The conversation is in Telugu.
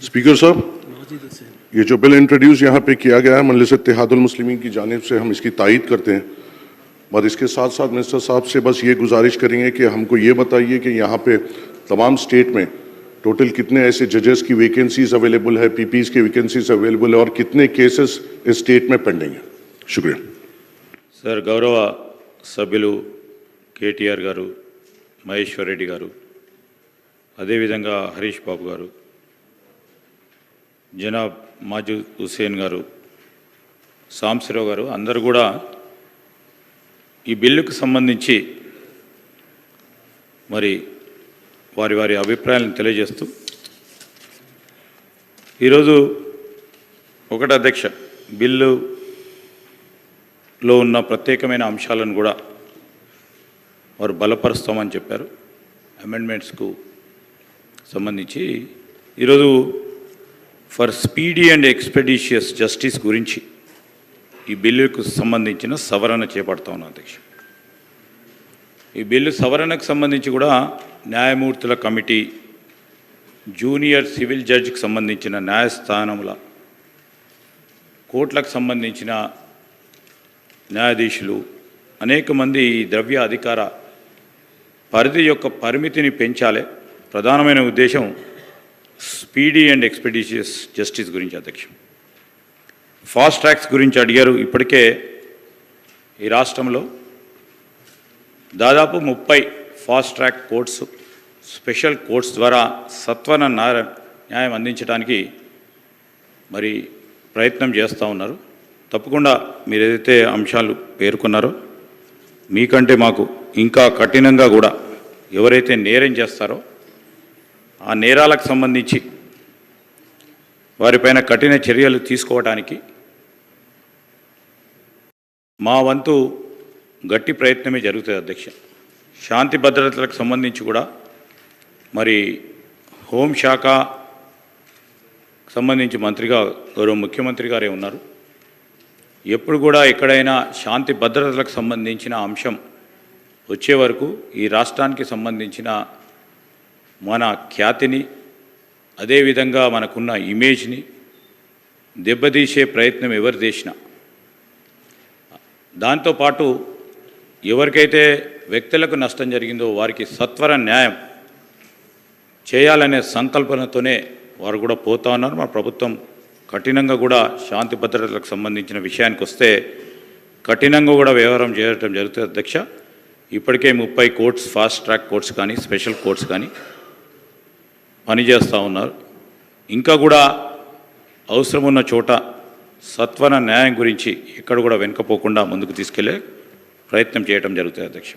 स्पीकर साहब, ये जो बिल इंट्रोड्यूस यहाँ पे किया गया है मजलिस इत्तेहादुल मुस्लिमीन की जानिब से, हम इसकी तायद करते हैं। और इसके साथ साथ मिनिस्टर साहब से बस ये गुजारिश करेंगे कि हमको ये बताइए कि यहाँ पे तमाम स्टेट में टोटल कितने ऐसे जजेस की वैकेंसीज अवेलेबल है, पीपीज की वैकेंसीज अवेलेबल है और कितने केसेस इस स्टेट में पेंडिंग है। शुक्रिया सर। गौरव सभ्युలు केटीआर गारू, महेश्वर रेड्डी गारू, అదేవిధంగా హరీష్ బాబు గారు, జనాబ్ మాజూద్ హుస్సేన్ గారు, సాంబశివరావు గారు అందరూ కూడా ఈ బిల్లుకు సంబంధించి మరి వారి వారి అభిప్రాయాలను తెలియజేస్తూ ఈరోజు ఒకటి అధ్యక్ష, బిల్లులో ఉన్న ప్రత్యేకమైన అంశాలను కూడా వారు బలపరుస్తామని చెప్పారు. అమెండ్మెంట్స్కు సంబంధించి ఈరోజు for speedy and expeditious justice గురించి ఈ బిల్లుకు సంబంధించిన సవరణ చేపడతా ఉన్నాం అధ్యక్ష. ఈ బిల్లు సవరణకు సంబంధించి కూడా న్యాయమూర్తుల కమిటీ, జూనియర్ సివిల్ జడ్జికి సంబంధించిన న్యాయస్థానముల, కోర్టులకు సంబంధించిన న్యాయాధీశులు, అనేక మంది ఈ ద్రవ్య అధికార పరిధి యొక్క పరిమితిని పెంచాలి. ప్రధానమైన ఉద్దేశం స్పీడీ అండ్ ఎక్స్పెడిషియస్ జస్టిస్ గురించి అధ్యక్ష. ఫాస్ట్ ట్రాక్స్ గురించి అడిగారు. ఇప్పటికే ఈ రాష్ట్రంలో దాదాపు 30 fast track courts, special courts ద్వారా సత్వర న్యాయం అందించడానికి మరి ప్రయత్నం చేస్తూ ఉన్నారు. తప్పకుండా మీరు ఏదైతే అంశాలు పేర్కొన్నారో మీకంటే మాకు ఇంకా కఠినంగా కూడా ఎవరైతే నేరం చేస్తారో ఆ నేరాలకు సంబంధించి వారిపైన కఠిన చర్యలు తీసుకోవడానికి మా వంతు గట్టి ప్రయత్నమే జరుగుతుంది అధ్యక్ష. శాంతి భద్రతలకు సంబంధించి కూడా మరి హోంశాఖ సంబంధించి మంత్రిగా గౌరవ ముఖ్యమంత్రి గారే ఉన్నారు. ఎప్పుడు కూడా ఎక్కడైనా శాంతి భద్రతలకు సంబంధించిన అంశం వచ్చే వరకు ఈ రాష్ట్రానికి సంబంధించిన మన ఖ్యాతిని, అదేవిధంగా మనకున్న ఇమేజ్ని దెబ్బతీసే ప్రయత్నం ఎవరు చేసినా, దాంతోపాటు ఎవరికైతే వ్యక్తులకు నష్టం జరిగిందో వారికి సత్వర న్యాయం చేయాలనే సంకల్పనతోనే వారు కూడా పోతా ఉన్నారు. మా ప్రభుత్వం కఠినంగా కూడా శాంతి భద్రతలకు సంబంధించిన విషయానికి వస్తే కఠినంగా కూడా వ్యవహారం చేయడం జరుగుతుంది అధ్యక్ష. ఇప్పటికే 30 కోర్ట్స్, ఫాస్ట్ ట్రాక్ కోర్ట్స్ కానీ స్పెషల్ కోర్ట్స్ కానీ పనిచేస్తూ ఉన్నారు. ఇంకా కూడా అవసరం ఉన్న చోట సత్వర న్యాయం గురించి ఎక్కడ కూడా వెనుకపోకుండా ముందుకు తీసుకెళ్లే ప్రయత్నం చేయడం జరుగుతుంది అధ్యక్ష.